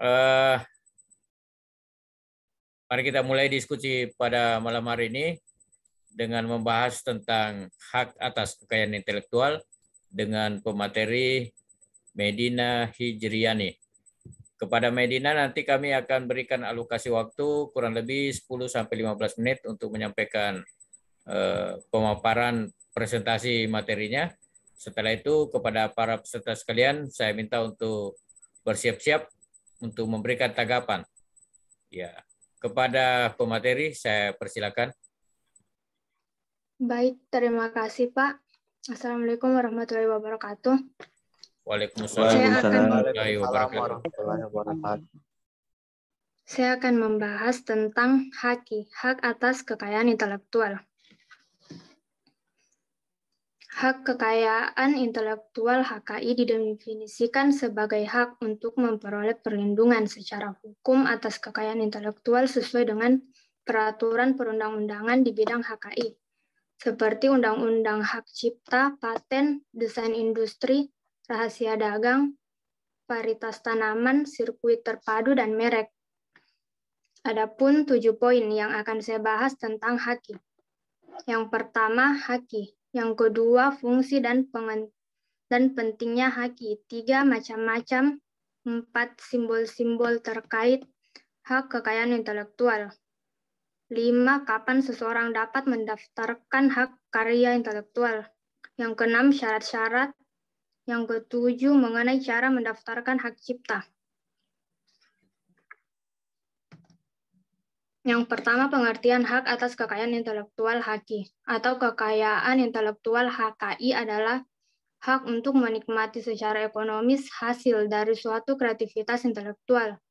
Eh, Mari kita mulai diskusi pada malam hari ini dengan membahas tentang hak atas kekayaan intelektual dengan pemateri Medina Hijriani. Kepada Medina nanti kami akan berikan alokasi waktu kurang lebih 10-15 menit untuk menyampaikan pemaparan presentasi materinya. Setelah itu kepada para peserta sekalian saya minta untuk bersiap-siap untuk memberikan tanggapan. Ya, kepada pemateri saya persilakan. Baik, terima kasih Pak. Assalamualaikum warahmatullahi wabarakatuh. Waalaikumsalam warahmatullahi wabarakatuh. Saya akan membahas tentang hak atas kekayaan intelektual. Hak kekayaan intelektual HKI didefinisikan sebagai hak untuk memperoleh perlindungan secara hukum atas kekayaan intelektual sesuai dengan peraturan perundang-undangan di bidang HKI, seperti Undang-Undang Hak Cipta, Paten, Desain Industri, Rahasia Dagang, Varietas Tanaman, Sirkuit Terpadu, dan Merek. Adapun 7 poin yang akan saya bahas tentang HKI. Yang pertama, HKI. Yang kedua, fungsi dan pentingnya HKI. 3, macam-macam. 4, simbol-simbol terkait hak kekayaan intelektual. 5, kapan seseorang dapat mendaftarkan hak karya intelektual. Yang keenam, syarat-syarat. Yang ketujuh, mengenai cara mendaftarkan hak cipta. Yang pertama, pengertian hak atas kekayaan intelektual HKI atau kekayaan intelektual HKI adalah hak untuk menikmati secara ekonomis hasil dari suatu kreativitas intelektual.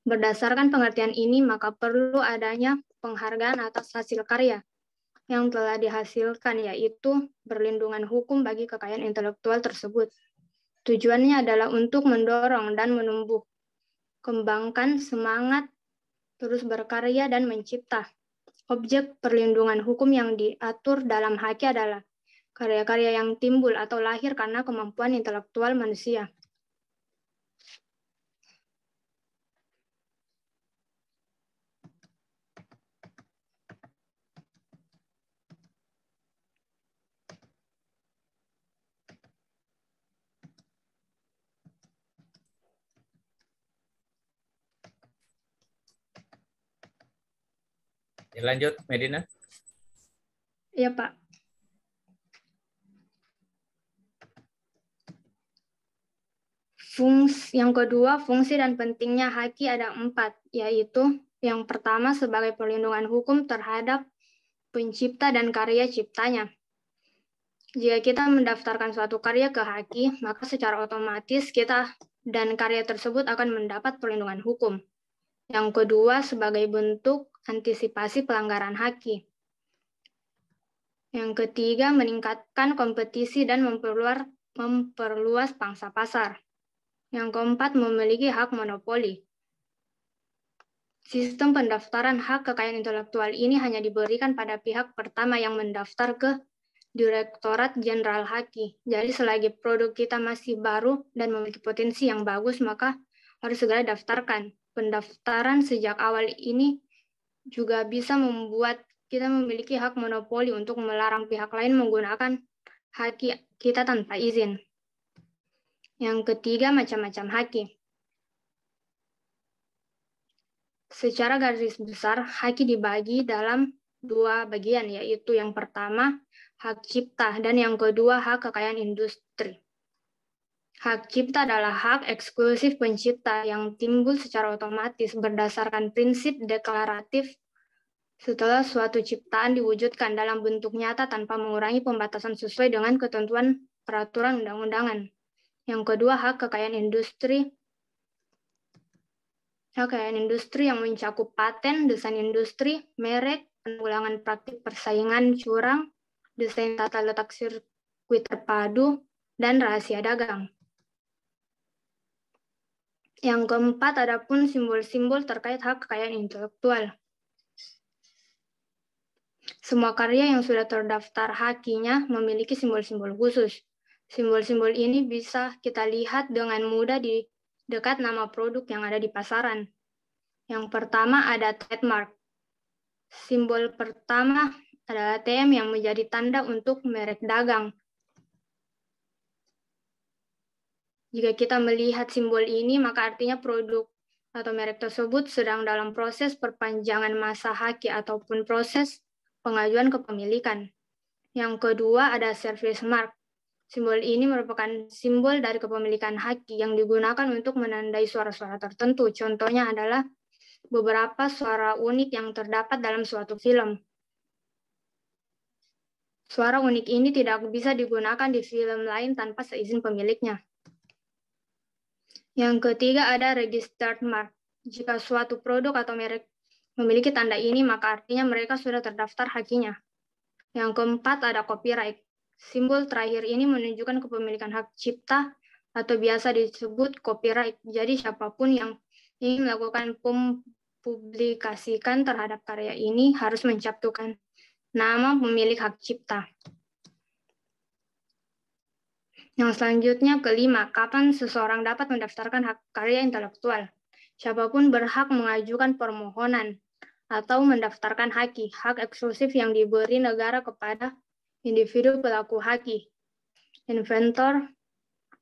Berdasarkan pengertian ini, maka perlu adanya penghargaan atas hasil karya yang telah dihasilkan, yaitu perlindungan hukum bagi kekayaan intelektual tersebut. Tujuannya adalah untuk mendorong dan menumbuh kembangkan semangat terus berkarya dan mencipta. Objek perlindungan hukum yang diatur dalam HKI adalah karya-karya yang timbul atau lahir karena kemampuan intelektual manusia. Lanjut, Medina. Iya, Pak. Yang kedua, fungsi dan pentingnya HKI ada 4, yaitu yang pertama sebagai perlindungan hukum terhadap pencipta dan karya ciptanya. Jika kita mendaftarkan suatu karya ke HKI, maka secara otomatis kita dan karya tersebut akan mendapat perlindungan hukum. Yang kedua, sebagai bentuk antisipasi pelanggaran HKI. Yang ketiga, meningkatkan kompetisi dan memperluas pangsa pasar. Yang keempat, memiliki hak monopoli. Sistem pendaftaran hak kekayaan intelektual ini hanya diberikan pada pihak pertama yang mendaftar ke Direktorat Jenderal HKI. Jadi selagi produk kita masih baru dan memiliki potensi yang bagus, maka harus segera daftarkan. Pendaftaran sejak awal ini juga bisa membuat kita memiliki hak monopoli untuk melarang pihak lain menggunakan hak kita tanpa izin. Yang ketiga, macam-macam HKI. Secara garis besar, HKI dibagi dalam 2 bagian, yaitu yang pertama, hak cipta, dan yang kedua, hak kekayaan industri. Hak cipta adalah hak eksklusif pencipta yang timbul secara otomatis berdasarkan prinsip deklaratif setelah suatu ciptaan diwujudkan dalam bentuk nyata tanpa mengurangi pembatasan sesuai dengan ketentuan peraturan undang-undangan. Yang kedua, hak kekayaan industri. Hak kekayaan industri yang mencakup paten, desain industri, merek, penanggulangan praktik persaingan curang, desain tata letak sirkuit terpadu, dan rahasia dagang. Yang keempat, adapun simbol-simbol terkait hak kekayaan intelektual. Semua karya yang sudah terdaftar HKI-nya memiliki simbol-simbol khusus. Simbol-simbol ini bisa kita lihat dengan mudah di dekat nama produk yang ada di pasaran. Yang pertama ada trademark. Simbol pertama adalah TM yang menjadi tanda untuk merek dagang. Jika kita melihat simbol ini, maka artinya produk atau merek tersebut sedang dalam proses perpanjangan masa haki ataupun proses pengajuan kepemilikan. Yang kedua ada service mark. Simbol ini merupakan simbol dari kepemilikan haki yang digunakan untuk menandai suara-suara tertentu. Contohnya adalah beberapa suara unik yang terdapat dalam suatu film. Suara unik ini tidak bisa digunakan di film lain tanpa seizin pemiliknya. Yang ketiga ada registered mark. Jika suatu produk atau merek memiliki tanda ini, maka artinya mereka sudah terdaftar hakinya. Yang keempat ada copyright. Simbol terakhir ini menunjukkan kepemilikan hak cipta atau biasa disebut copyright. Jadi siapapun yang ingin melakukan mempublikasikan terhadap karya ini harus mencantumkan nama pemilik hak cipta. Yang selanjutnya kelima, kapan seseorang dapat mendaftarkan hak karya intelektual? Siapapun berhak mengajukan permohonan atau mendaftarkan haki, hak eksklusif yang diberi negara kepada individu pelaku haki, inventor,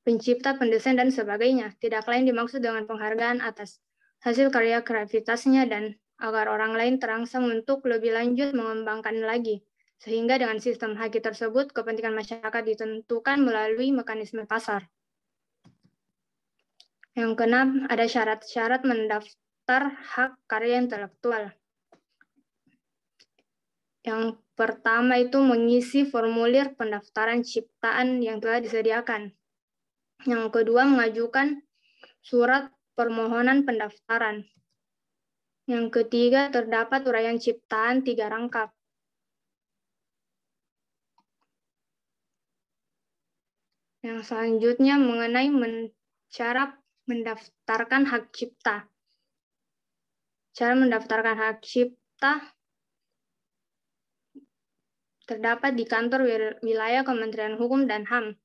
pencipta, pendesain, dan sebagainya. Tidak lain dimaksud dengan penghargaan atas hasil karya kreativitasnya dan agar orang lain terangsang untuk lebih lanjut mengembangkan lagi. Sehingga dengan sistem haki tersebut, kepentingan masyarakat ditentukan melalui mekanisme pasar. Yang keenam, ada syarat-syarat mendaftar hak karya intelektual. Yang pertama itu mengisi formulir pendaftaran ciptaan yang telah disediakan. Yang kedua, mengajukan surat permohonan pendaftaran. Yang ketiga, terdapat uraian ciptaan 3 rangkap. Yang selanjutnya mengenai cara mendaftarkan hak cipta. Cara mendaftarkan hak cipta terdapat di kantor wilayah Kementerian Hukum dan HAM.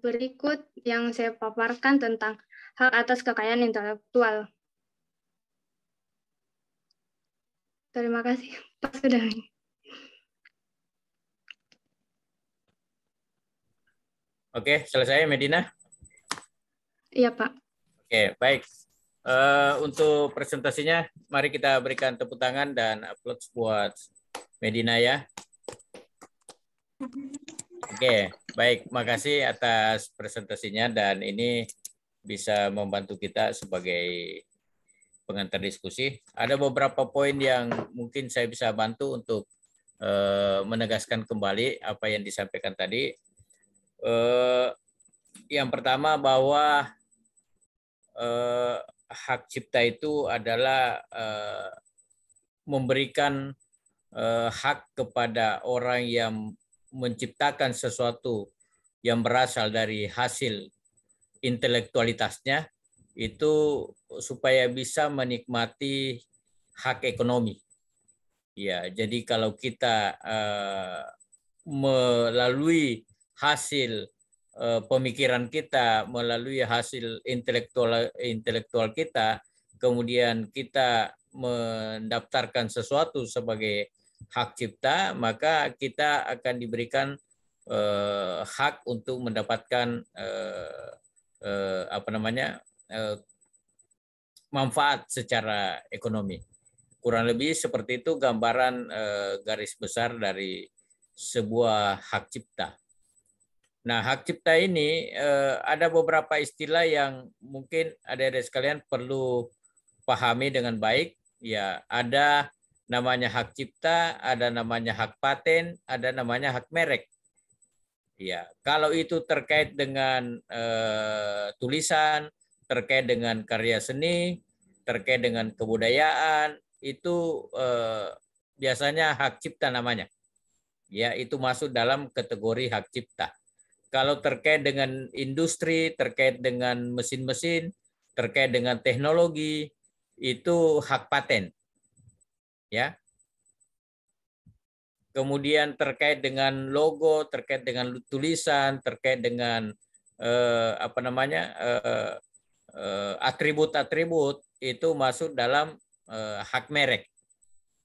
Berikut yang saya paparkan tentang hak atas kekayaan intelektual. Terima kasih, Pak Sudah. Oke, selesai Medina? Iya, Pak. Oke, baik. Untuk presentasinya, mari kita berikan tepuk tangan dan upload buat Medina ya. Oke, baik. Makasih atas presentasinya dan ini bisa membantu kita sebagai pengantar diskusi. Ada beberapa poin yang mungkin saya bisa bantu untuk menegaskan kembali apa yang disampaikan tadi. Yang pertama bahwa hak cipta itu adalah memberikan hak kepada orang yang menciptakan sesuatu yang berasal dari hasil intelektualitasnya itu supaya bisa menikmati hak ekonomi. Ya, jadi kalau kita melalui hasil pemikiran kita, melalui hasil intelektual kita, kemudian kita mendaftarkan sesuatu sebagai hak cipta, maka kita akan diberikan hak untuk mendapatkan manfaat secara ekonomi. Kurang lebih seperti itu gambaran garis besar dari sebuah hak cipta. Nah, hak cipta ini ada beberapa istilah yang mungkin adik-adik sekalian perlu pahami dengan baik. Ya, ada namanya hak cipta, ada namanya hak paten, ada namanya hak merek. Ya, kalau itu terkait dengan tulisan, terkait dengan karya seni, terkait dengan kebudayaan, itu biasanya hak cipta namanya. Ya, itu masuk dalam kategori hak cipta. Kalau terkait dengan industri, terkait dengan mesin-mesin, terkait dengan teknologi, itu hak paten. Ya. kemudian terkait dengan logo, terkait dengan tulisan, terkait dengan atribut-atribut itu masuk dalam hak merek.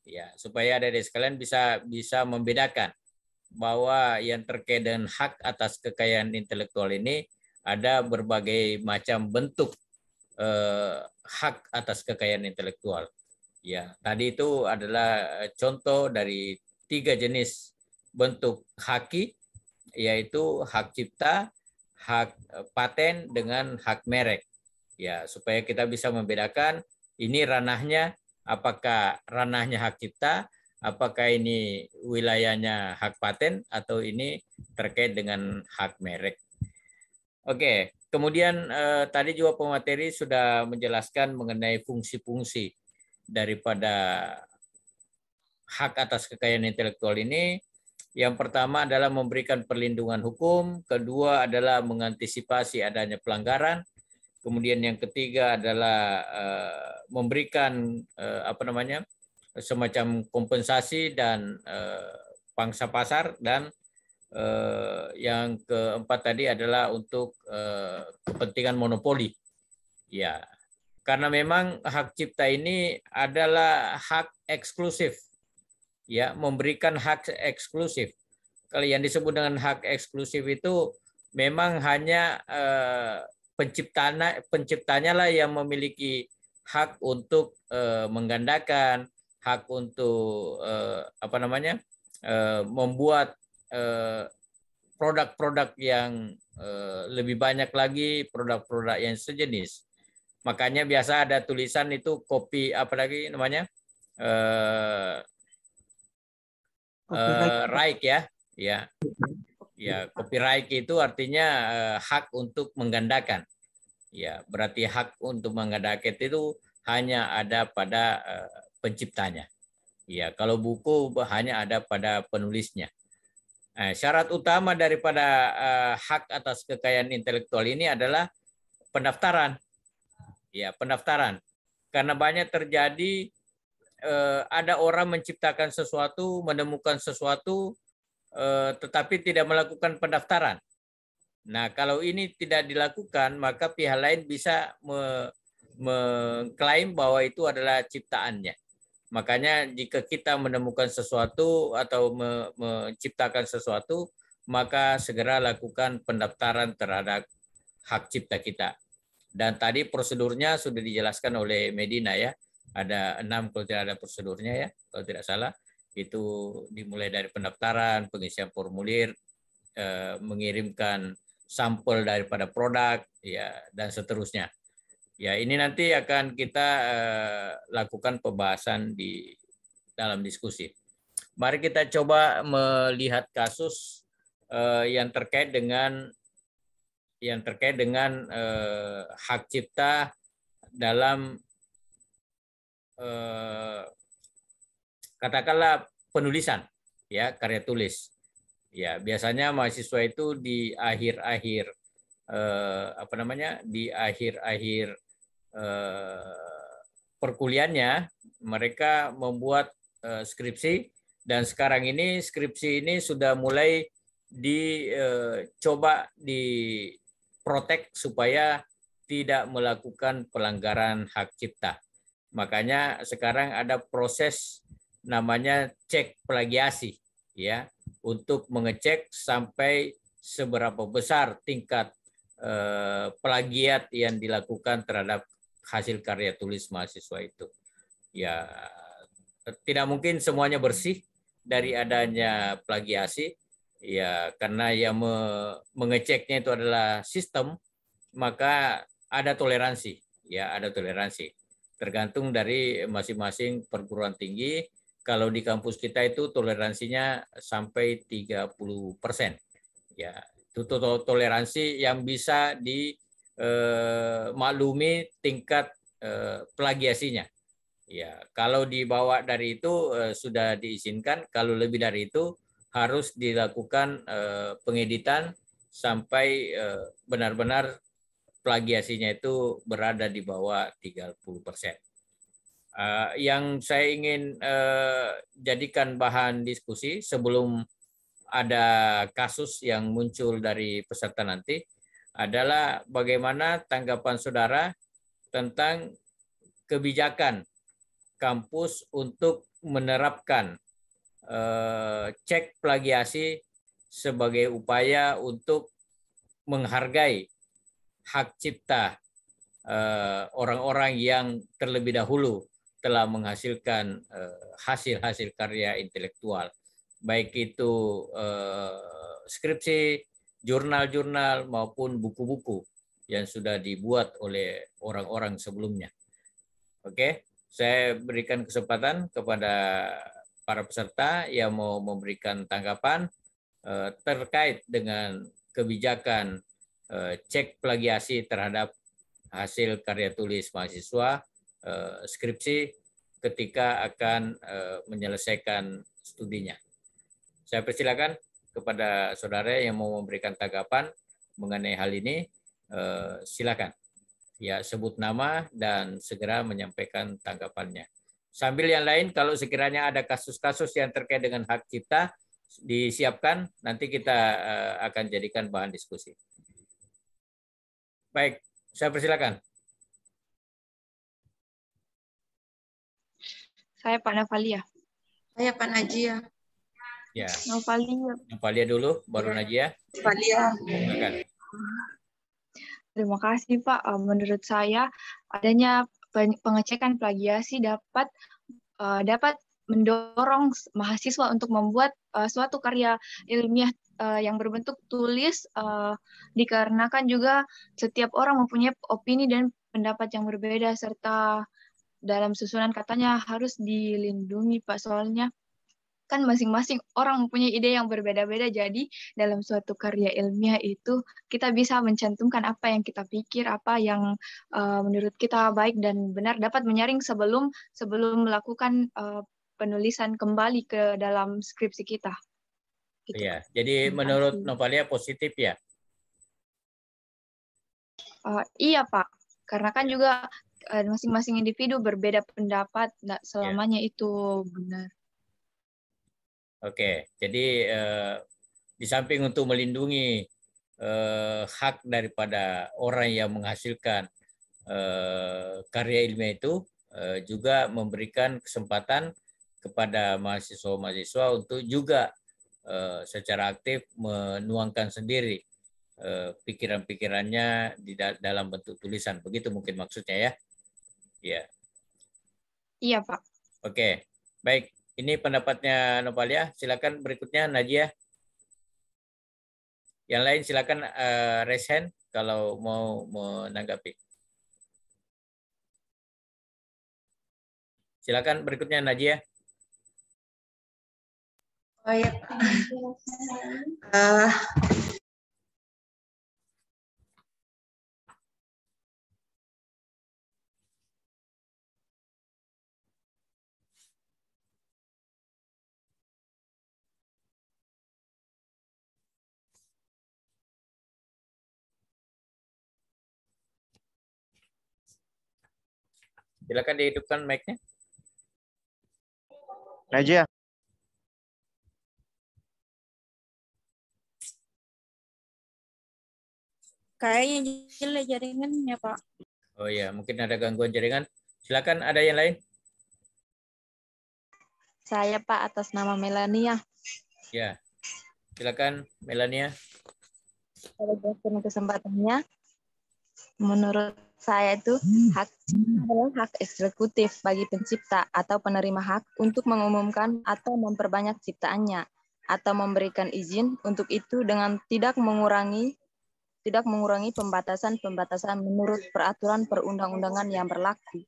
Ya, supaya adik-adik sekalian bisa membedakan bahwa yang terkait dengan hak atas kekayaan intelektual ini ada berbagai macam bentuk hak atas kekayaan intelektual. Ya, tadi itu adalah contoh dari 3 jenis bentuk haki, yaitu hak cipta, hak paten, dengan hak merek. Ya, supaya kita bisa membedakan ini ranahnya, apakah ranahnya hak cipta, apakah ini wilayahnya hak paten, atau ini terkait dengan hak merek. Oke, kemudian tadi juga pemateri sudah menjelaskan mengenai fungsi-fungsi daripada hak atas kekayaan intelektual ini. Yang pertama adalah memberikan perlindungan hukum, kedua adalah mengantisipasi adanya pelanggaran, kemudian yang ketiga adalah memberikan semacam kompensasi dan pangsa pasar, dan yang keempat tadi adalah untuk kepentingan monopoli. Ya, karena memang hak cipta ini adalah hak eksklusif. Ya, memberikan hak eksklusif. Kalau yang disebut dengan hak eksklusif itu memang hanya penciptanya lah yang memiliki hak untuk menggandakan, hak untuk membuat produk-produk yang lebih banyak lagi, produk-produk yang sejenis. Makanya biasa ada tulisan itu copy right ya, copyright itu artinya hak untuk menggandakan. Ya, berarti hak untuk menggandakan itu hanya ada pada penciptanya. Ya, kalau buku hanya ada pada penulisnya. Syarat utama daripada hak atas kekayaan intelektual ini adalah pendaftaran. Ya, pendaftaran. Karena banyak terjadi ada orang menciptakan sesuatu, menemukan sesuatu, tetapi tidak melakukan pendaftaran. Nah, kalau ini tidak dilakukan, maka pihak lain bisa mengklaim bahwa itu adalah ciptaannya. Makanya jika kita menemukan sesuatu atau menciptakan sesuatu, maka segera lakukan pendaftaran terhadap hak cipta kita. Dan tadi prosedurnya sudah dijelaskan oleh Medina ya. Ada 6 kalau tidak ada prosedurnya ya, kalau tidak salah. Itu dimulai dari pendaftaran, pengisian formulir, mengirimkan sampel daripada produk, ya, dan seterusnya. Ya, ini nanti akan kita lakukan pembahasan di dalam diskusi. Mari kita coba melihat kasus yang terkait dengan hak cipta dalam katakanlah penulisan, ya, karya tulis. Ya, biasanya mahasiswa itu di akhir-akhir perkuliahannya mereka membuat skripsi, dan sekarang ini skripsi ini sudah mulai dicoba diprotek supaya tidak melakukan pelanggaran hak cipta. Makanya sekarang ada proses namanya cek plagiasi, ya, untuk mengecek sampai seberapa besar tingkat plagiat yang dilakukan terhadap hasil karya tulis mahasiswa itu. Ya, tidak mungkin semuanya bersih dari adanya plagiasi, ya, karena yang mengeceknya itu adalah sistem, maka ada toleransi, ya, ada toleransi. Tergantung dari masing-masing perguruan tinggi. Kalau di kampus kita itu toleransinya sampai 30%. Ya, itu toleransi yang bisa dimaklumi tingkat plagiasinya. Ya, kalau dibawa dari itu sudah diizinkan, kalau lebih dari itu harus dilakukan pengeditan sampai benar-benar plagiasinya itu berada di bawah 30%. Yang saya ingin jadikan bahan diskusi sebelum ada kasus yang muncul dari peserta nanti adalah bagaimana tanggapan saudara tentang kebijakan kampus untuk menerapkan cek plagiasi sebagai upaya untuk menghargai hak cipta orang-orang yang terlebih dahulu telah menghasilkan hasil-hasil karya intelektual, baik itu skripsi, jurnal-jurnal maupun buku-buku yang sudah dibuat oleh orang-orang sebelumnya. Oke, saya berikan kesempatan kepada para peserta yang mau memberikan tanggapan terkait dengan kebijakan cek plagiasi terhadap hasil karya tulis mahasiswa skripsi ketika akan menyelesaikan studinya. Saya persilakan kepada saudara yang mau memberikan tanggapan mengenai hal ini. Silakan. Ya, sebut nama dan segera menyampaikan tanggapannya. Sambil yang lain, kalau sekiranya ada kasus-kasus yang terkait dengan hak cipta, disiapkan, nanti kita akan jadikan bahan diskusi. Baik, saya persilakan. Saya Pak Navalia. Saya Pak Najia. Ya. Navalia. Navalia dulu, baru Najia. Navalia. Silakan. Terima kasih Pak. Menurut saya adanya pengecekan plagiasi dapat mendorong mahasiswa untuk membuat suatu karya ilmiah yang berbentuk tulis, dikarenakan juga setiap orang mempunyai opini dan pendapat yang berbeda, serta dalam susunan katanya harus dilindungi Pak, soalnya kan masing-masing orang mempunyai ide yang berbeda-beda, jadi dalam suatu karya ilmiah itu kita bisa mencantumkan apa yang kita pikir, apa yang menurut kita baik dan benar, dapat menyaring sebelum melakukan penulisan kembali ke dalam skripsi kita. Gitu. Iya, jadi menurut Navalia positif ya? Iya Pak, karena kan juga masing-masing individu berbeda pendapat, nggak selamanya itu benar. Oke, jadi di samping untuk melindungi hak daripada orang yang menghasilkan karya ilmiah itu, juga memberikan kesempatan kepada mahasiswa-mahasiswa untuk juga secara aktif menuangkan sendiri pikiran-pikirannya di dalam bentuk tulisan. Begitu mungkin maksudnya ya? Ya. Iya Pak. Oke, baik. Ini pendapatnya Navalia. Silakan berikutnya Najia. Yang lain silakan raise hand kalau mau menanggapi. Silakan berikutnya Najia. Oh ya. Silakan dihidupkan mic-nya. Najia. Kayaknya jelek jaringannya, Pak. Oh ya, mungkin ada gangguan jaringan. Silakan, ada yang lain? Saya Pak, atas nama Melania. Ya, silakan Melania. Pada kesempatannya, menurut saya itu hak adalah hak eksekutif bagi pencipta atau penerima hak untuk mengumumkan atau memperbanyak ciptaannya atau memberikan izin untuk itu dengan tidak mengurangi pembatasan menurut peraturan perundang-undangan yang berlaku.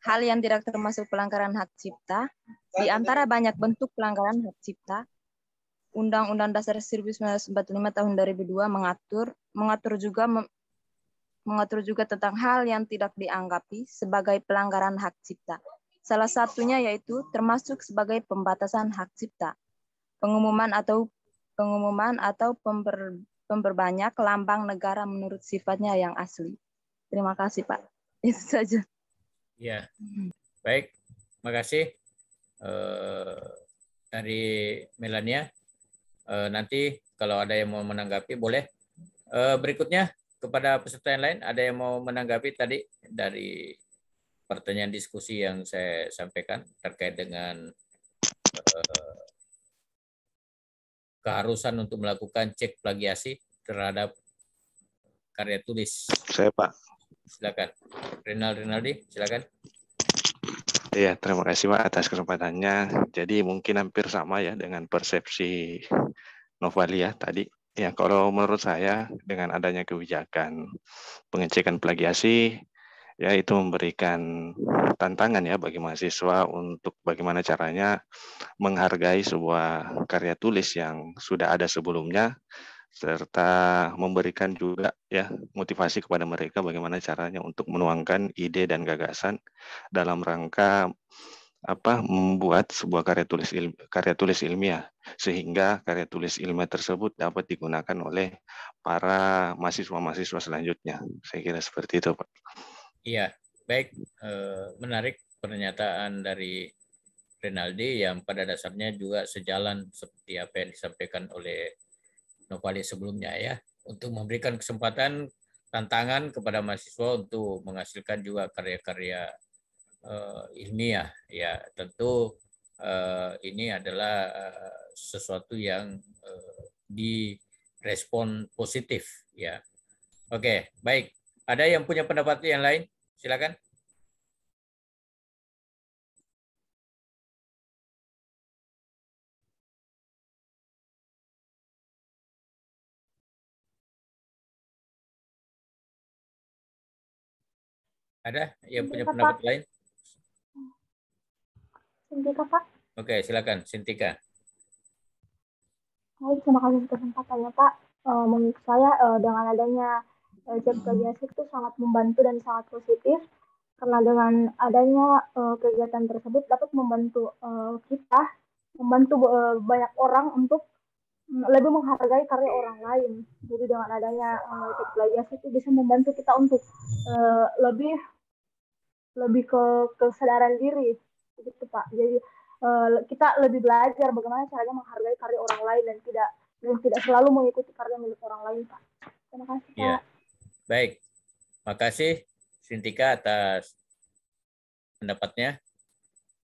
Hal yang tidak termasuk pelanggaran hak cipta, di antara banyak bentuk pelanggaran hak cipta, Undang-Undang Dasar 1945 tahun 2002 mengatur juga tentang hal yang tidak dianggapi sebagai pelanggaran hak cipta. Salah satunya yaitu termasuk sebagai pembatasan hak cipta, pengumuman atau memperbanyak lambang negara menurut sifatnya yang asli. Terima kasih Pak. Itu saja. Ya, baik. Makasih dari Melania. Nanti kalau ada yang mau menanggapi boleh. Berikutnya kepada peserta yang lain, ada yang mau menanggapi tadi dari pertanyaan diskusi yang saya sampaikan terkait dengan keharusan untuk melakukan cek plagiasi terhadap karya tulis. Saya, Pak. Silakan. Rinaldi, silakan. Iya, terima kasih Pak atas kesempatannya. Jadi mungkin hampir sama ya dengan persepsi Novalia tadi. Ya, kalau menurut saya dengan adanya kebijakan pengecekan plagiasi, ya itu memberikan tantangan ya bagi mahasiswa untuk bagaimana caranya menghargai sebuah karya tulis yang sudah ada sebelumnya, serta memberikan juga ya motivasi kepada mereka bagaimana caranya untuk menuangkan ide dan gagasan dalam rangka membuat sebuah karya tulis ilmiah, sehingga karya tulis ilmiah tersebut dapat digunakan oleh para mahasiswa-mahasiswa selanjutnya. Saya kira seperti itu, Pak. Iya, baik. Menarik pernyataan dari Rinaldi yang pada dasarnya juga sejalan seperti apa yang disampaikan oleh Novali sebelumnya ya, untuk memberikan kesempatan tantangan kepada mahasiswa untuk menghasilkan juga karya-karya ilmiah ya. Tentu ini adalah sesuatu yang direspon positif ya. Oke, baik. Ada yang punya pendapat yang lain? Silakan. Ada yang punya pendapat lain? Sintika, Pak. Oke, silakan, Sintika. Baik, terima kasih atas kesempatannya, Pak. Menurut saya dengan adanya cek plagiasi itu sangat membantu dan sangat positif, karena dengan adanya kegiatan tersebut dapat membantu kita, membantu banyak orang untuk lebih menghargai karya orang lain. Jadi dengan adanya cek plagiasi itu bisa membantu kita untuk lebih ke kesadaran diri, gitu Pak. Jadi kita lebih belajar bagaimana caranya menghargai karya orang lain dan tidak selalu mengikuti karya milik orang lain, Pak. Terima kasih, Pak. Ya. Baik, makasih Sintika atas pendapatnya.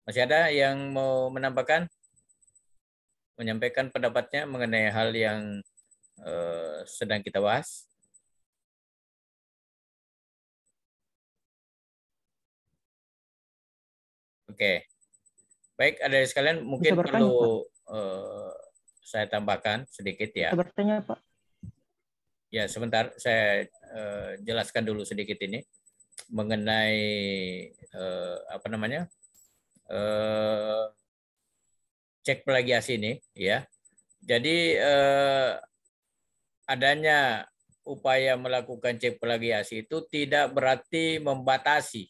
Masih ada yang mau menambahkan, menyampaikan pendapatnya mengenai hal yang sedang kita bahas? Oke, baik, ada sekalian mungkin perlu saya tambahkan sedikit ya. Bisa bertanya, Pak. Ya, sebentar saya jelaskan dulu sedikit ini mengenai cek plagiasi ini ya. Jadi adanya upaya melakukan cek plagiasi itu tidak berarti membatasi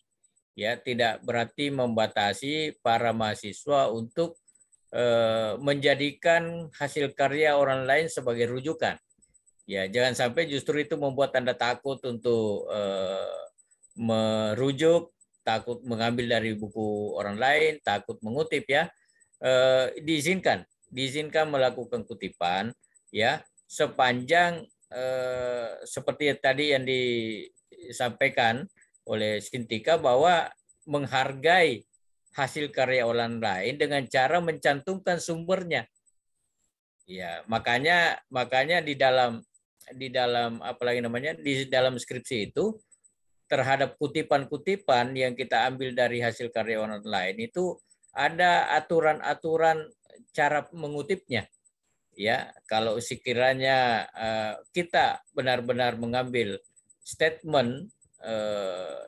ya, tidak berarti membatasi para mahasiswa untuk menjadikan hasil karya orang lain sebagai rujukan. Ya, jangan sampai justru itu membuat Anda takut untuk merujuk, takut mengambil dari buku orang lain, takut mengutip ya. Diizinkan melakukan kutipan ya, sepanjang seperti tadi yang disampaikan oleh Sintika bahwa menghargai hasil karya orang lain dengan cara mencantumkan sumbernya. Ya, makanya di dalam di dalam skripsi itu terhadap kutipan-kutipan yang kita ambil dari hasil karya orang lain itu ada aturan-aturan cara mengutipnya. Ya, kalau sekiranya kita benar-benar mengambil statement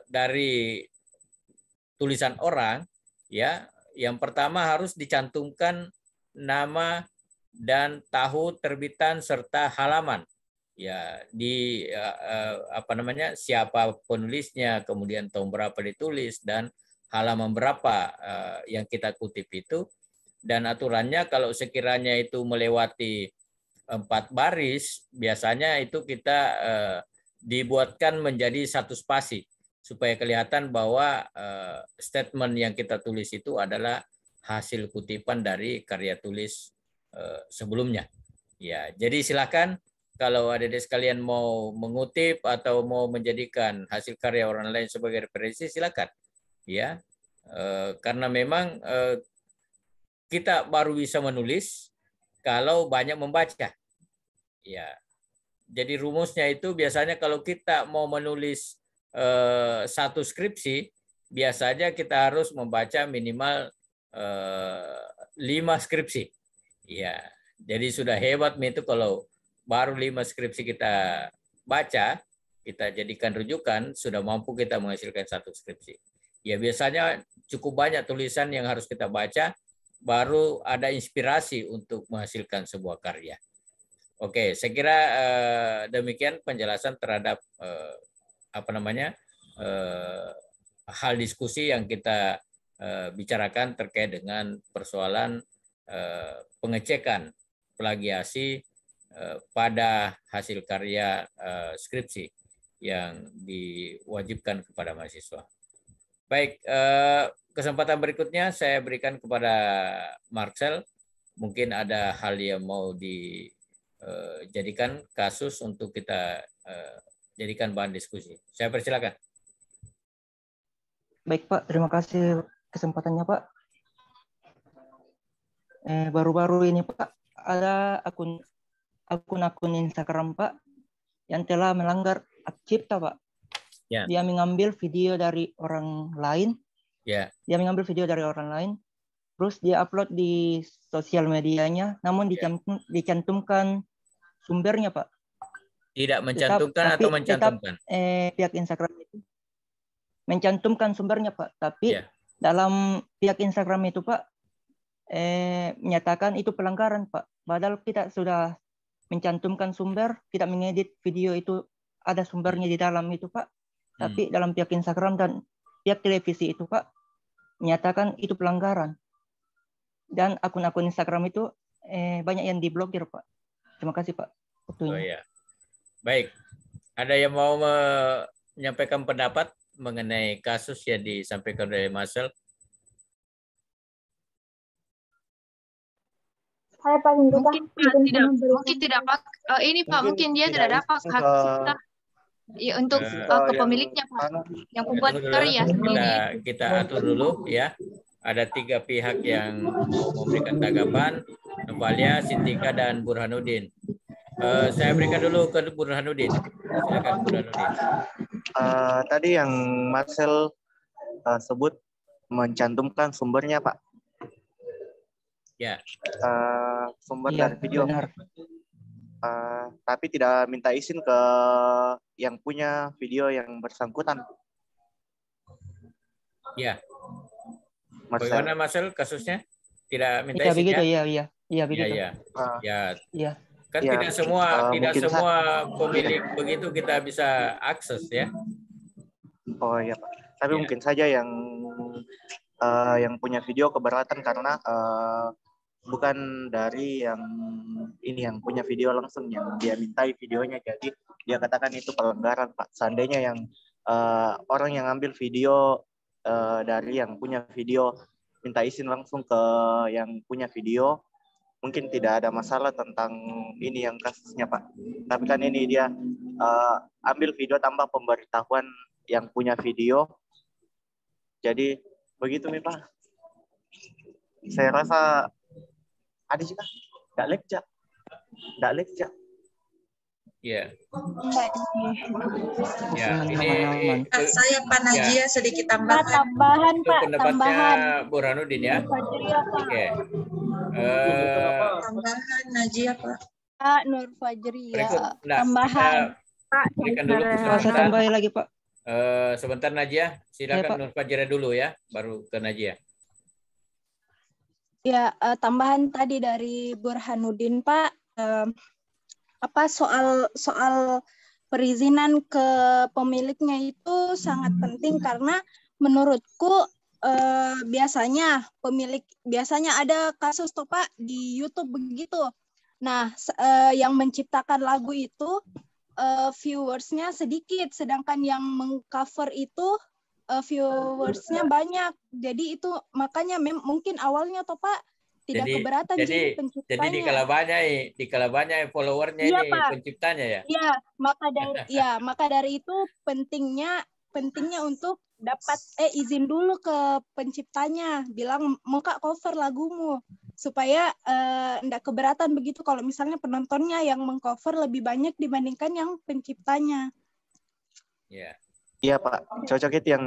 dari tulisan orang, ya, yang pertama harus dicantumkan nama dan tahun terbitan serta halaman. Ya, di siapa penulisnya, kemudian tahun berapa ditulis dan halaman berapa yang kita kutip itu. Dan aturannya kalau sekiranya itu melewati 4 baris, biasanya itu kita dibuatkan menjadi 1 spasi. supaya kelihatan bahwa statement yang kita tulis itu adalah hasil kutipan dari karya tulis sebelumnya. Ya, jadi silakan kalau adik-adik sekalian mau mengutip atau mau menjadikan hasil karya orang lain sebagai referensi, silakan. Ya, karena memang kita baru bisa menulis kalau banyak membaca. Ya, jadi rumusnya itu biasanya kalau kita mau menulis satu skripsi, biasanya kita harus membaca minimal 5 skripsi. Ya, jadi sudah hebat itu kalau baru 5 skripsi kita baca, kita jadikan rujukan, sudah mampu kita menghasilkan satu skripsi. Ya biasanya cukup banyak tulisan yang harus kita baca, baru ada inspirasi untuk menghasilkan sebuah karya. Oke, saya kira demikian penjelasan terhadap hal diskusi yang kita bicarakan terkait dengan persoalan pengecekan plagiasi pada hasil karya skripsi yang diwajibkan kepada mahasiswa. Baik, kesempatan berikutnya saya berikan kepada Marcel. Mungkin ada hal yang mau dijadikan kasus untuk kita jadikan bahan diskusi. Saya persilakan. Baik Pak, terima kasih kesempatannya Pak. Baru-baru ini Pak, ada akun Instagram Pak yang telah melanggar hak cipta Pak. Ya. Dia mengambil video dari orang lain. Ya. Dia mengambil video dari orang lain, terus dia upload di sosial medianya, namun dicantumkan sumbernya Pak. Tidak mencantumkan atau mencantumkan? Pihak Instagram itu mencantumkan sumbernya Pak, tapi dalam pihak Instagram itu Pak menyatakan itu pelanggaran Pak. Padahal kita sudah mencantumkan sumber, tidak mengedit video itu ada sumbernya di dalam itu Pak. Tapi dalam pihak Instagram dan pihak televisi itu Pak menyatakan itu pelanggaran. Dan akun-akun Instagram itu banyak yang diblokir Pak. Terima kasih Pak. Oh ya. Baik. Ada yang mau menyampaikan pendapat mengenai kasus yang disampaikan oleh Marcel? Saya Pak mungkin tidak Pak. Ini Pak, mungkin dia tidak dapat hak cipta untuk ke pemiliknya Pak, yang membuat karya sendiri. Kita atur dulu ya. Ada 3 pihak yang mau memberikan tanggapan, Novalia, Sintika, dan Burhanuddin. Saya berikan dulu ke Burhanuddin. Silakan Burhanuddin. Tadi yang Marcel sebut mencantumkan sumbernya Pak. Ya. Sumber dari video. Tapi tidak minta izin ke yang punya video yang bersangkutan. Ya. Marcel. Bagaimana Marcel kasusnya? Tidak minta izin begitu, ya? Iya begitu. Ya. Kan tidak semua pemilik begitu kita bisa akses ya. Oh iya Pak. Tapi mungkin saja yang punya video keberatan karena bukan dari yang ini yang punya video langsung yang dia mintai videonya, jadi dia katakan itu pelanggaran Pak. Seandainya yang orang yang ambil video dari yang punya video minta izin langsung ke yang punya video, mungkin tidak ada masalah tentang ini yang kasusnya Pak. Tapi kan ini dia ambil video tanpa pemberitahuan yang punya video. Jadi begitu nih Pak. Saya rasa ada juga nggak lekja. Iya. Saya Pak Najia sedikit tambahan. Tambahan Pak. Pendapatnya Burhanuddin ya. Oke. Tambahan Najia Pak. Pak Nur Fajria. Tambahan. Pak. Berikan dulu. Saya tambahin lagi Pak. Sebentar Najia, silakan Nur Fajria dulu ya, baru ke Najia. Ya, tambahan tadi dari Burhanuddin Pak, soal perizinan ke pemiliknya itu sangat penting karena menurutku biasanya ada kasus tuh Pak di YouTube begitu. Nah, yang menciptakan lagu itu viewersnya sedikit, sedangkan yang mengcover itu viewersnya banyak. Jadi itu makanya mungkin awalnya toh Pak tidak keberatan jadi penciptanya. Jadi dikala banyak followernya iya, ini Pak. penciptanya ya. Iya, maka dari itu pentingnya untuk dapat izin dulu ke penciptanya, bilang mau Kak cover lagumu supaya enggak keberatan begitu kalau misalnya penontonnya yang mengcover lebih banyak dibandingkan yang penciptanya. Iya. Iya Pak, cocok itu yang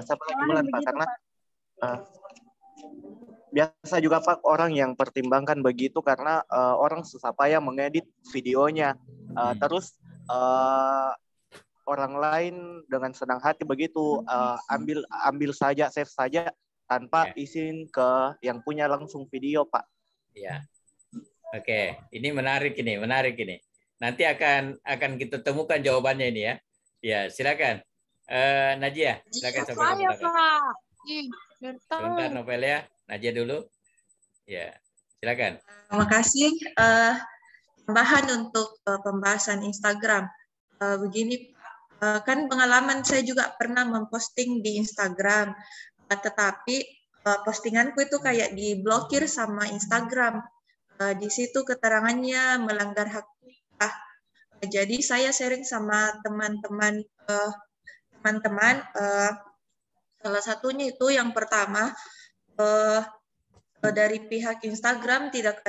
sebelum bulan Pak, karena biasa juga Pak orang yang pertimbangkan begitu karena orang susah payah mengedit videonya, terus orang lain dengan senang hati begitu ambil saja, save saja tanpa izin ke yang punya langsung video Pak. Iya. Oke, ini menarik ini. Nanti akan kita temukan jawabannya ini ya. Ya, silakan. Najia, silakan sampaikan pendapat. Pak. Sebentar Novel ya. Najia dulu. Ya, silakan. Terima kasih. Tambahan untuk pembahasan Instagram. Begini, kan pengalaman saya juga pernah memposting di Instagram, tetapi postinganku itu kayak diblokir sama Instagram. Di situ keterangannya melanggar hak cipta. Jadi saya sharing sama teman-teman, salah satunya itu yang pertama dari pihak Instagram tidak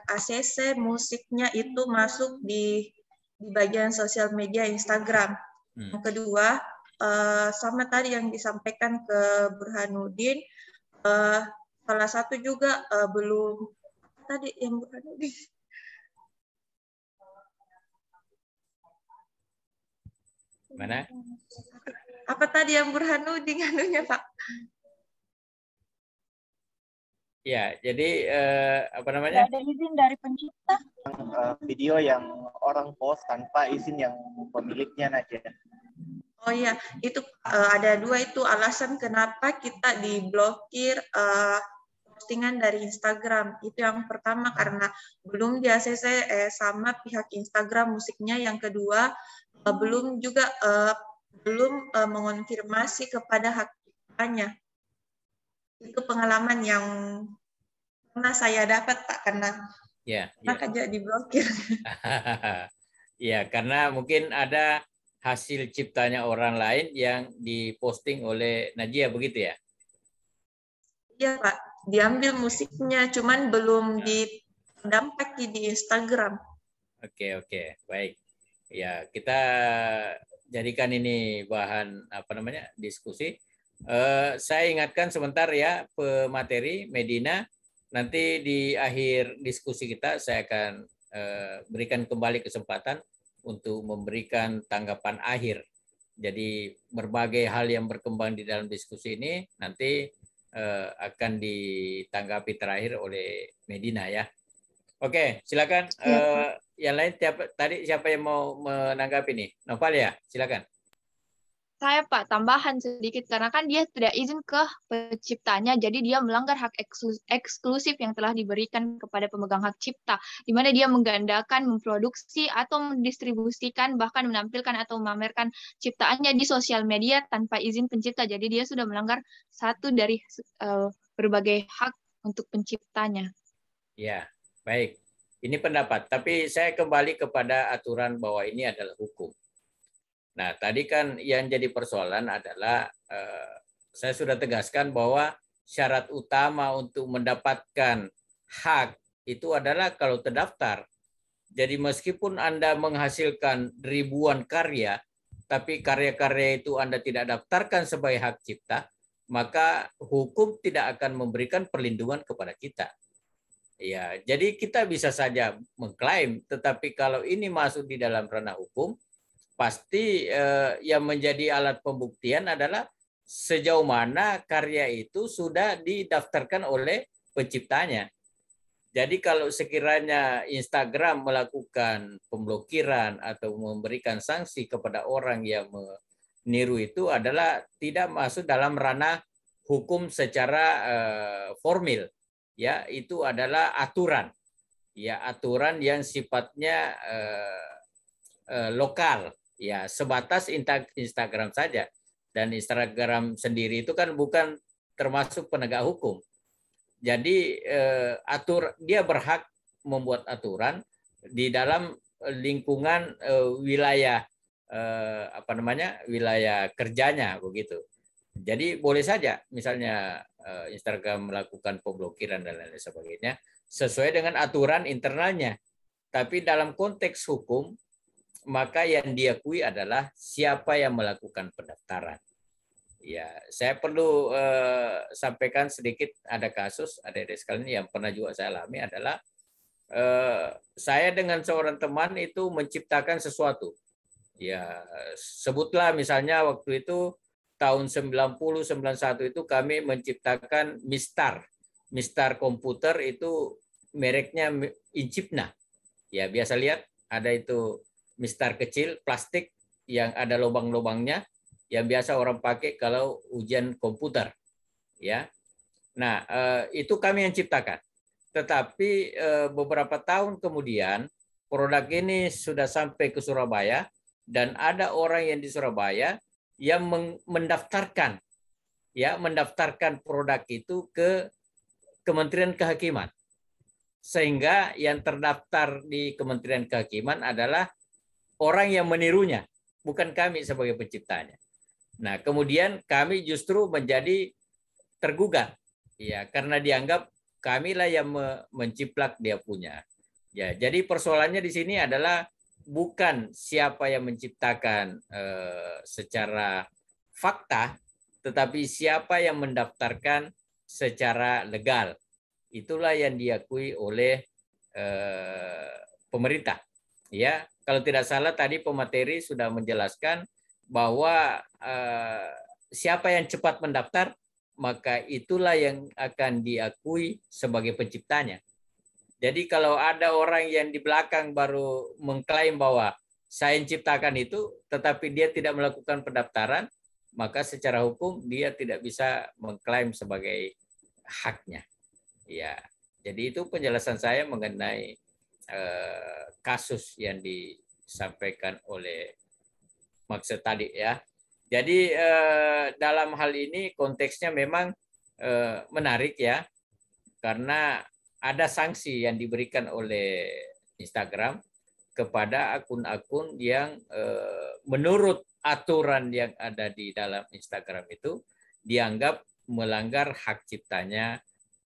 ACC musiknya itu masuk di bagian sosial media Instagram. Yang kedua, sama tadi yang disampaikan ke Burhanuddin, salah satu juga belum tadi yang Burhanuddin. Mana? Apa tadi yang Burhanuddin anunya Pak? Ya, jadi apa namanya? Tidak ada izin dari pencipta. Video yang orang post tanpa izin yang pemiliknya aja. Oh iya, itu ada dua itu alasan kenapa kita diblokir postingan dari Instagram. Itu yang pertama karena belum di ACC sama pihak Instagram musiknya. Yang kedua belum mengonfirmasi kepada hak ciptanya. Itu pengalaman yang pernah saya dapat Pak, karena maka jadi diblokir. Ya, karena mungkin ada hasil ciptanya orang lain yang diposting oleh Najia, begitu ya? Iya Pak, diambil musiknya, cuman belum didampaki di Instagram. Oke, baik. Ya, kita jadikan ini bahan diskusi. Saya ingatkan sebentar ya pemateri Medina, nanti di akhir diskusi kita saya akan berikan kembali kesempatan untuk memberikan tanggapan akhir. Jadi berbagai hal yang berkembang di dalam diskusi ini nanti akan ditanggapi terakhir oleh Medina ya. Oke, silakan. Yang lain tadi siapa yang mau menanggapi nih? Noval ya, silakan. Saya Pak, tambahan sedikit karena kan dia tidak izin ke penciptanya, jadi dia melanggar hak eksklusif yang telah diberikan kepada pemegang hak cipta, di mana dia menggandakan, memproduksi atau mendistribusikan, bahkan menampilkan atau memamerkan ciptaannya di sosial media tanpa izin pencipta. Jadi dia sudah melanggar satu dari berbagai hak untuk penciptanya. Ya, baik. Ini pendapat, tapi saya kembali kepada aturan bahwa ini adalah hukum. Nah, tadi kan yang jadi persoalan adalah saya sudah tegaskan bahwa syarat utama untuk mendapatkan hak itu adalah kalau terdaftar. Jadi meskipun Anda menghasilkan ribuan karya, tapi karya-karya itu Anda tidak daftarkan sebagai hak cipta, maka hukum tidak akan memberikan perlindungan kepada kita. Ya, jadi kita bisa saja mengklaim, tetapi kalau ini masuk di dalam ranah hukum, pasti yang menjadi alat pembuktian adalah sejauh mana karya itu sudah didaftarkan oleh penciptanya. Jadi kalau sekiranya Instagram melakukan pemblokiran atau memberikan sanksi kepada orang yang meniru itu adalah tidak masuk dalam ranah hukum secara formil. Ya, itu adalah aturan. Ya, aturan yang sifatnya lokal, ya sebatas Instagram saja. Dan Instagram sendiri itu kan bukan termasuk penegak hukum. Jadi dia berhak membuat aturan di dalam lingkungan wilayah wilayah kerjanya begitu. Jadi boleh saja misalnya Instagram melakukan pemblokiran dan lain sebagainya sesuai dengan aturan internalnya. Tapi dalam konteks hukum maka yang diakui adalah siapa yang melakukan pendaftaran. Ya, saya perlu sampaikan sedikit, ada kasus adik-adik sekalian yang pernah juga saya alami adalah saya dengan seorang teman itu menciptakan sesuatu. Ya, sebutlah misalnya waktu itu tahun 90-91 itu kami menciptakan Mistar. Mistar komputer itu mereknya Incipna. Ya, biasa lihat ada itu Mistar kecil plastik yang ada lubang-lubangnya yang biasa orang pakai kalau ujian komputer. Ya. Nah, itu kami yang ciptakan. Tetapi beberapa tahun kemudian produk ini sudah sampai ke Surabaya dan ada orang yang di Surabaya yang mendaftarkan produk itu ke Kementerian Kehakiman. Sehingga yang terdaftar di Kementerian Kehakiman adalah orang yang menirunya, bukan kami sebagai penciptanya. Nah, kemudian kami justru menjadi tergugat. Ya, karena dianggap kamilah yang menciplak dia punya. Ya, jadi persoalannya di sini adalah bukan siapa yang menciptakan secara fakta, tetapi siapa yang mendaftarkan secara legal. Itulah yang diakui oleh pemerintah. Ya, kalau tidak salah tadi pemateri sudah menjelaskan bahwa siapa yang cepat mendaftar maka itulah yang akan diakui sebagai penciptanya. Jadi kalau ada orang yang di belakang baru mengklaim bahwa saya menciptakan itu, tetapi dia tidak melakukan pendaftaran, maka secara hukum dia tidak bisa mengklaim sebagai haknya. Ya, jadi itu penjelasan saya mengenai kasus yang disampaikan oleh maksud tadi ya. Jadi dalam hal ini konteksnya memang menarik ya, karena ada sanksi yang diberikan oleh Instagram kepada akun-akun yang menurut aturan yang ada di dalam Instagram itu dianggap melanggar hak ciptanya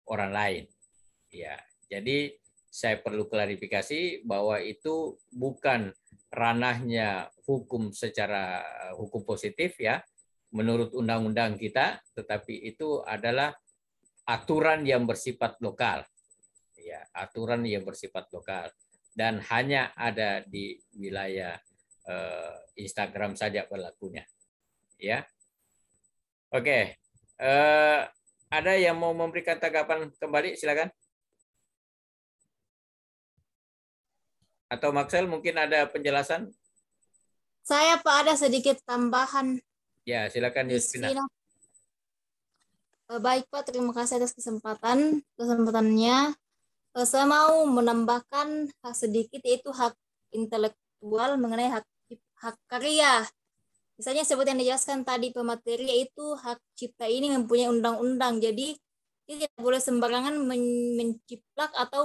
orang lain. Ya, jadi saya perlu klarifikasi bahwa itu bukan ranahnya hukum secara hukum positif ya menurut undang-undang kita, tetapi itu adalah aturan yang bersifat lokal ya, aturan yang bersifat lokal dan hanya ada di wilayah Instagram saja berlakunya ya. Oke, ada yang mau memberikan tanggapan kembali, silakan. Atau Maxel mungkin ada penjelasan? Saya Pak ada sedikit tambahan. Ya, silakan Yusfina. Baik Pak, terima kasih atas kesempatannya. Saya mau menambahkan sedikit yaitu hak intelektual mengenai hak karya. Misalnya seperti yang dijelaskan tadi pemateri, yaitu hak cipta ini mempunyai undang-undang. Jadi tidak boleh sembarangan menciplak atau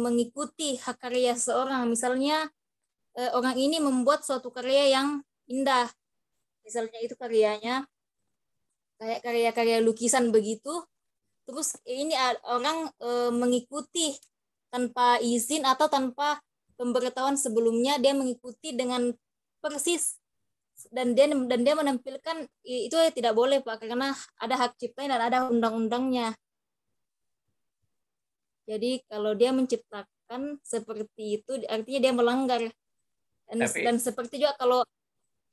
mengikuti hak karya seorang. Misalnya orang ini membuat suatu karya yang indah. Misalnya itu karyanya kayak karya-karya lukisan begitu. Terus ini orang mengikuti tanpa izin atau tanpa pemberitahuan sebelumnya, dia mengikuti dengan persis dan dia menampilkan itu tidak boleh Pak, karena ada hak ciptanya dan ada undang-undangnya. Jadi kalau dia menciptakan seperti itu artinya dia melanggar. Dan seperti juga kalau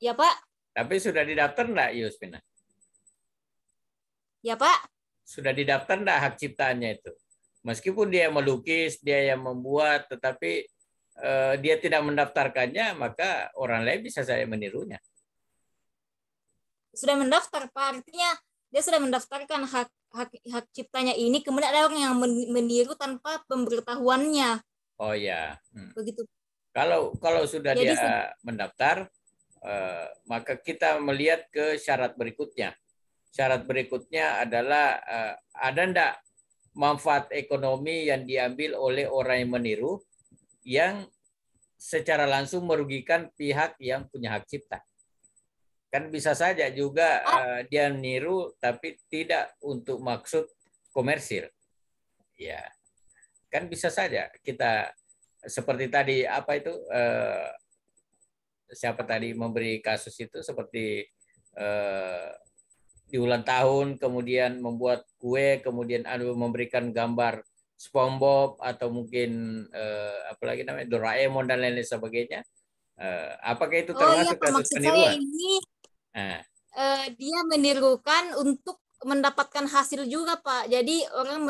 ya Pak. Tapi sudah didaftar enggak Yusfina? Ya Pak. Sudah didaftar enggak hak ciptaannya itu? Meskipun dia melukis, dia yang membuat, tetapi dia tidak mendaftarkannya, maka orang lain bisa saja menirunya. Sudah mendaftar Pak, artinya dia sudah mendaftarkan hak ciptanya ini, kemudian ada orang yang meniru tanpa pemberitahuannya. Oh ya. Begitu. Kalau sudah Jadi, dia mendaftar, maka kita melihat ke syarat berikutnya. Syarat berikutnya adalah ada enggak manfaat ekonomi yang diambil oleh orang yang meniru yang secara langsung merugikan pihak yang punya hak cipta. Kan bisa saja juga dia niru tapi tidak untuk maksud komersil. Ya, kan bisa saja kita seperti tadi apa itu siapa tadi memberi kasus itu seperti di ulang tahun kemudian membuat kue kemudian memberikan gambar SpongeBob atau mungkin apalagi namanya Doraemon dan lain sebagainya. Apakah itu termasuk Pak, kasus maksud peniruan? saya ini dia menirukan untuk mendapatkan hasil juga, Pak. Jadi orang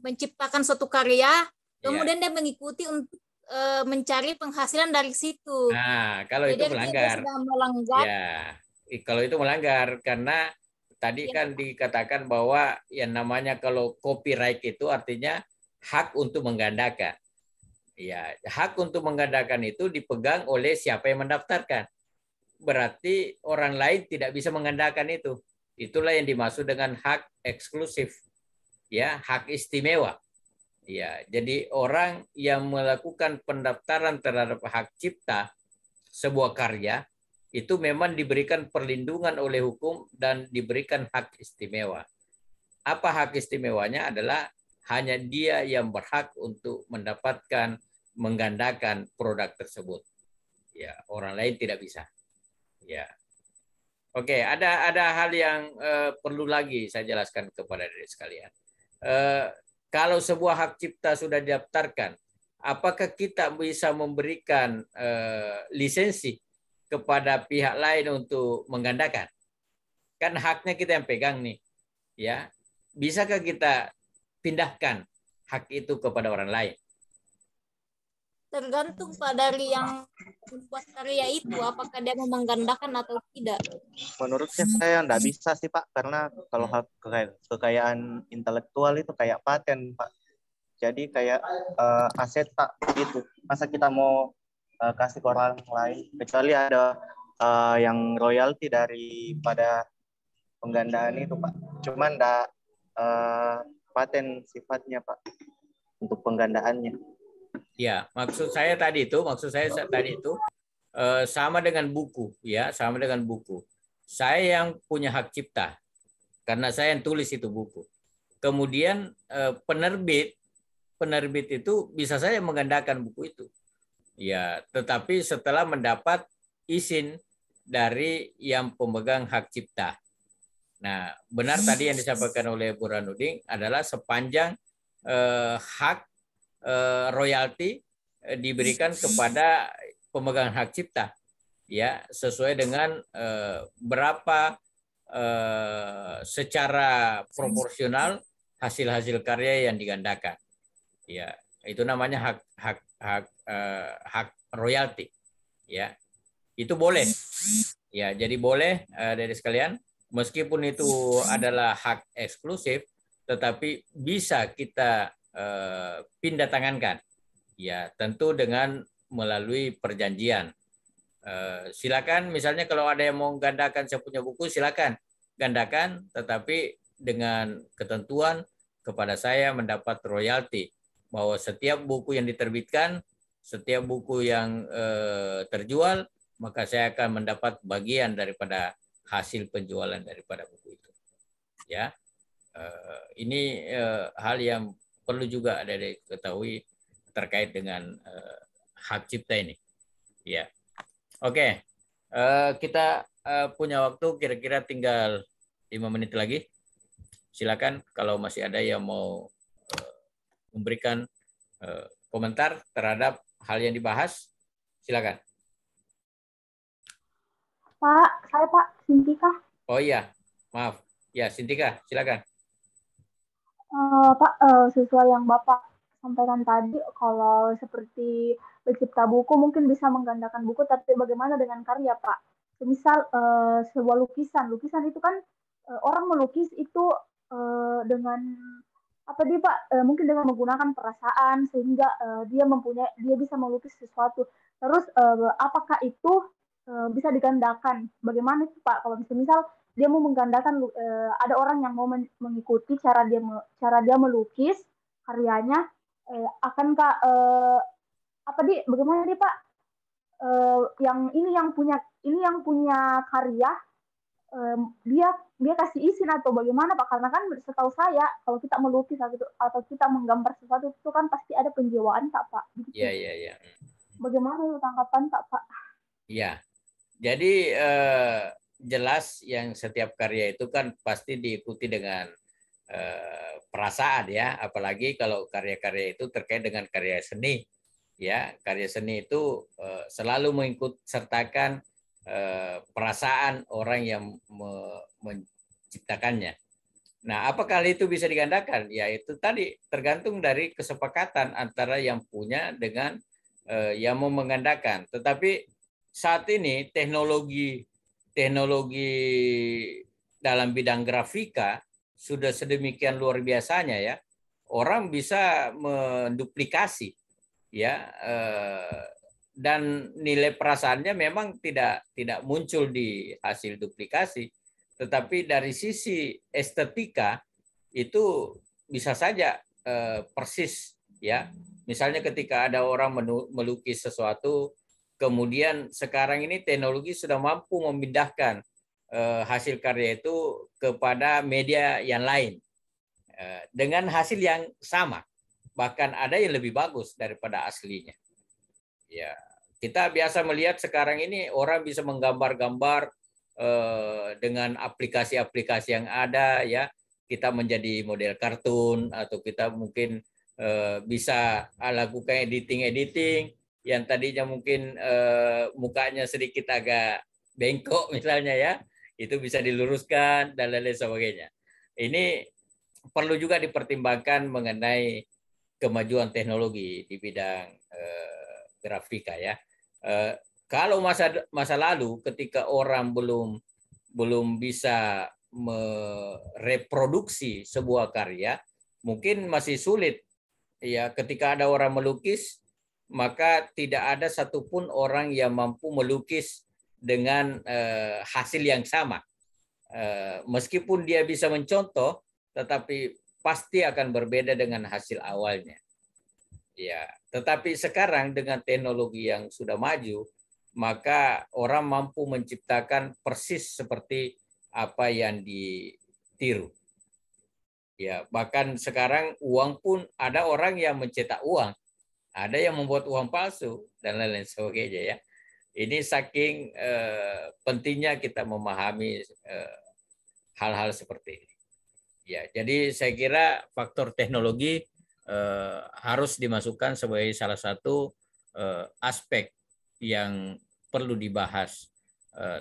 menciptakan suatu karya, kemudian dia mengikuti untuk mencari penghasilan dari situ. Nah, kalau jadi itu melanggar. Melanggar. Ya, kalau itu melanggar karena tadi kan dikatakan bahwa yang namanya kalau copyright itu artinya hak untuk menggandakan. Ya, hak untuk menggandakan itu dipegang oleh siapa yang mendaftarkan. Berarti orang lain tidak bisa menggandakan itu. Itulah yang dimaksud dengan hak eksklusif. Ya, hak istimewa. Ya, jadi orang yang melakukan pendaftaran terhadap hak cipta sebuah karya itu memang diberikan perlindungan oleh hukum dan diberikan hak istimewa. Apa hak istimewanya? Adalah hanya dia yang berhak untuk mendapatkan menggandakan produk tersebut. Ya, orang lain tidak bisa. Ya. Oke, ada hal yang perlu lagi saya jelaskan kepada adik sekalian. Kalau sebuah hak cipta sudah didaftarkan, apakah kita bisa memberikan lisensi kepada pihak lain untuk menggandakan? Kan haknya kita yang pegang nih. Ya. Bisakah kita pindahkan hak itu kepada orang lain? Tergantung Pak dari yang membuat karya itu, apakah dia mau menggandakan atau tidak. Menurutnya saya nggak bisa sih Pak, karena kalau hak kekayaan intelektual itu kayak paten Pak. Jadi kayak aset tak gitu. Masa kita mau kasih ke orang lain, kecuali ada yang royalti daripada penggandaan itu Pak. Cuman nggak paten sifatnya Pak untuk penggandaannya. Ya, maksud saya tadi itu sama dengan buku, ya, sama dengan buku. Saya yang punya hak cipta karena saya yang tulis itu buku. Kemudian penerbit itu bisa saya menggandakan buku itu. Ya, tetapi setelah mendapat izin dari yang pemegang hak cipta. Nah, benar tadi yang disampaikan oleh Burhanuddin adalah sepanjang hak royalti diberikan kepada pemegang hak cipta, ya, sesuai dengan berapa secara proporsional hasil-hasil karya yang digandakan. Ya, itu namanya hak royalti. Ya, itu boleh. Ya, jadi boleh dari sekalian, meskipun itu adalah hak eksklusif, tetapi bisa kita pindah tangankan, ya tentu dengan melalui perjanjian. Silakan, misalnya kalau ada yang mau gandakan saya punya buku, silakan gandakan, tetapi dengan ketentuan kepada saya mendapat royalti, bahwa setiap buku yang diterbitkan, setiap buku yang terjual, maka saya akan mendapat bagian daripada hasil penjualan daripada buku itu. Ya, ini hal yang perlu juga ada diketahui terkait dengan hak cipta ini. Ya, oke. Kita punya waktu kira-kira tinggal 5 menit lagi. Silakan kalau masih ada yang mau memberikan komentar terhadap hal yang dibahas, silakan. Pak, saya Pak Sintika. Oh iya, maaf. Ya, Sintika, silakan. Pak, sesuai yang Bapak sampaikan tadi, kalau seperti pencipta buku mungkin bisa menggandakan buku, tapi bagaimana dengan karya, Pak? Misal sebuah lukisan itu kan orang melukis itu dengan apa Pak? Mungkin dengan menggunakan perasaan sehingga dia bisa melukis sesuatu. Terus apakah itu bisa digandakan? Bagaimana sih Pak kalau misal dia mau menggandakan, ada orang yang mau mengikuti cara dia melukis karyanya, akankah bagaimana dia Pak, yang punya karya, dia kasih izin atau bagaimana Pak? Karena kan setahu saya kalau kita melukis atau kita menggambar sesuatu itu kan pasti ada penjiwaan Pak. Iya. Bagaimana tanggapan Pak? Iya. Jadi jelas yang setiap karya itu kan pasti diikuti dengan perasaan ya, apalagi kalau karya-karya itu terkait dengan karya seni. Ya, karya seni itu selalu mengikut sertakan perasaan orang yang menciptakannya. Nah, apakah itu bisa digandakan? Ya, itu tadi tergantung dari kesepakatan antara yang punya dengan yang mau menggandakan. Tetapi saat ini teknologi dalam bidang grafika sudah sedemikian luar biasanya ya. Orang bisa menduplikasi ya, dan nilai perasaannya memang tidak muncul di hasil duplikasi, tetapi dari sisi estetika itu bisa saja persis ya. Misalnya ketika ada orang melukis sesuatu, kemudian sekarang ini teknologi sudah mampu memindahkan hasil karya itu kepada media yang lain dengan hasil yang sama, bahkan ada yang lebih bagus daripada aslinya. Ya, kita biasa melihat sekarang ini orang bisa menggambar-gambar dengan aplikasi-aplikasi yang ada ya. Kita menjadi model kartun atau kita mungkin bisa lakukan editing yang tadinya mungkin mukanya sedikit agak bengkok misalnya ya, itu bisa diluruskan dan lain-lain sebagainya. Ini perlu juga dipertimbangkan mengenai kemajuan teknologi di bidang grafika ya. Kalau masa lalu ketika orang belum bisa mereproduksi sebuah karya, mungkin masih sulit ya. Ketika ada orang melukis, maka tidak ada satupun orang yang mampu melukis dengan hasil yang sama. Meskipun dia bisa mencontoh, tetapi pasti akan berbeda dengan hasil awalnya. Ya, tetapi sekarang dengan teknologi yang sudah maju, maka orang mampu menciptakan persis seperti apa yang ditiru. Ya, bahkan sekarang uang pun ada orang yang mencetak uang, ada yang membuat uang palsu dan lain-lain sebagainya ya. Ini saking pentingnya kita memahami hal-hal seperti ini. Ya, jadi saya kira faktor teknologi harus dimasukkan sebagai salah satu aspek yang perlu dibahas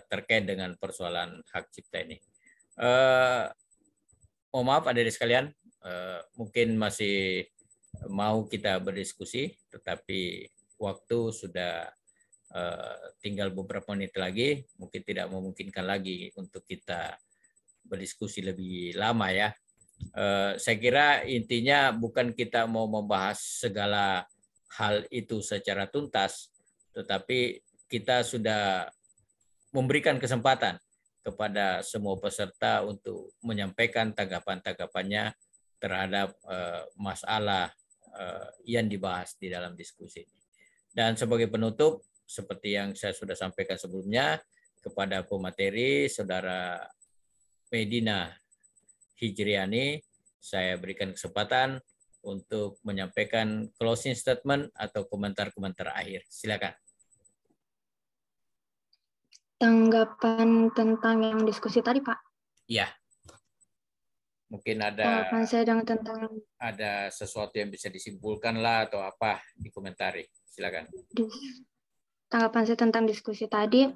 terkait dengan persoalan hak cipta ini. Oh maaf adik-adik sekalian, mungkin masih mau kita berdiskusi, tetapi waktu sudah tinggal beberapa menit lagi, mungkin tidak memungkinkan lagi untuk kita berdiskusi lebih lama ya. Saya kira intinya bukan kita mau membahas segala hal itu secara tuntas, tetapi kita sudah memberikan kesempatan kepada semua peserta untuk menyampaikan tanggapan-tanggapannya terhadap masalah yang dibahas di dalam diskusi ini. Dan sebagai penutup, seperti yang saya sudah sampaikan sebelumnya, kepada pemateri, Saudara Medina Hijriani, saya berikan kesempatan untuk menyampaikan closing statement atau komentar-komentar akhir. Silakan. Tanggapan tentang yang diskusi tadi, Pak? Iya. Mungkin tanggapan saya tentang ada sesuatu yang bisa disimpulkan lah atau apa dikomentari. Silakan. Tanggapan saya tentang diskusi tadi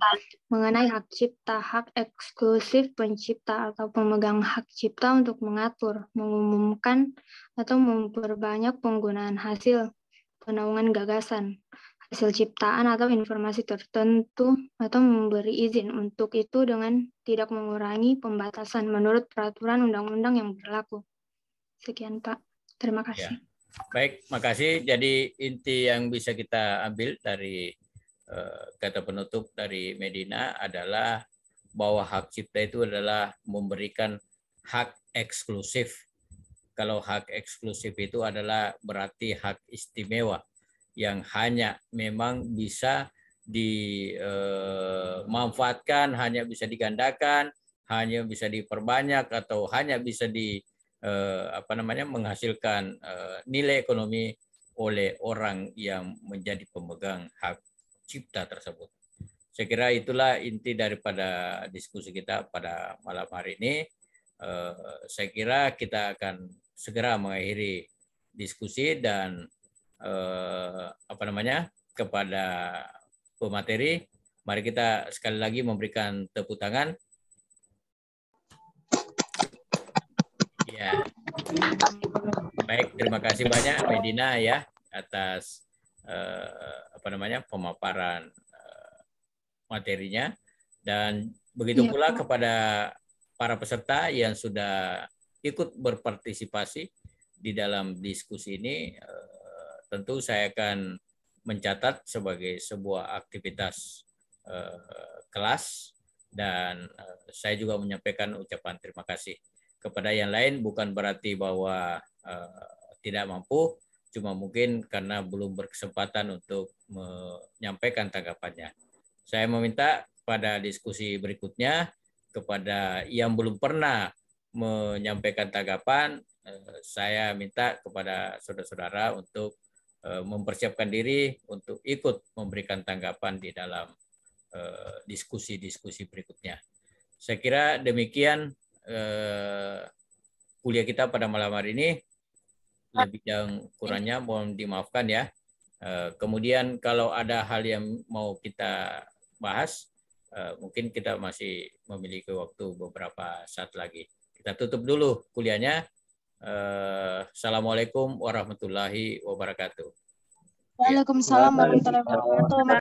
mengenai hak cipta, hak eksklusif pencipta atau pemegang hak cipta untuk mengatur, mengumumkan, atau memperbanyak penggunaan hasil penaungan gagasan, hasil ciptaan atau informasi tertentu, atau memberi izin untuk itu dengan tidak mengurangi pembatasan menurut peraturan undang-undang yang berlaku. Sekian, Pak. Terima kasih. Ya. Baik, makasih. Jadi inti yang bisa kita ambil dari kata penutup dari Medina adalah bahwa hak cipta itu adalah memberikan hak eksklusif. Kalau hak eksklusif itu adalah berarti hak istimewa yang hanya memang bisa dimanfaatkan, hanya bisa digandakan, hanya bisa diperbanyak, atau hanya bisa menghasilkan nilai ekonomi oleh orang yang menjadi pemegang hak cipta tersebut. Saya kira itulah inti daripada diskusi kita pada malam hari ini. Saya kira kita akan segera mengakhiri diskusi dan kepada pemateri, mari kita sekali lagi memberikan tepuk tangan. Ya, baik, terima kasih banyak Medina ya atas pemaparan materinya, dan begitu pula kepada para peserta yang sudah ikut berpartisipasi di dalam diskusi ini. Tentu saya akan mencatat sebagai sebuah aktivitas kelas, dan saya juga menyampaikan ucapan terima kasih kepada yang lain, bukan berarti bahwa tidak mampu, cuma mungkin karena belum berkesempatan untuk menyampaikan tanggapannya. Saya meminta pada diskusi berikutnya kepada yang belum pernah menyampaikan tanggapan, saya minta kepada saudara-saudara untuk mempersiapkan diri untuk ikut memberikan tanggapan di dalam diskusi-diskusi berikutnya. Saya kira demikian kuliah kita pada malam hari ini. Lebih yang kurangnya mohon dimaafkan ya. Kemudian kalau ada hal yang mau kita bahas, mungkin kita masih memiliki waktu beberapa saat lagi. Kita tutup dulu kuliahnya. Assalamualaikum warahmatullahi wabarakatuh. Waalaikumsalam warahmatullahi wabarakatuh.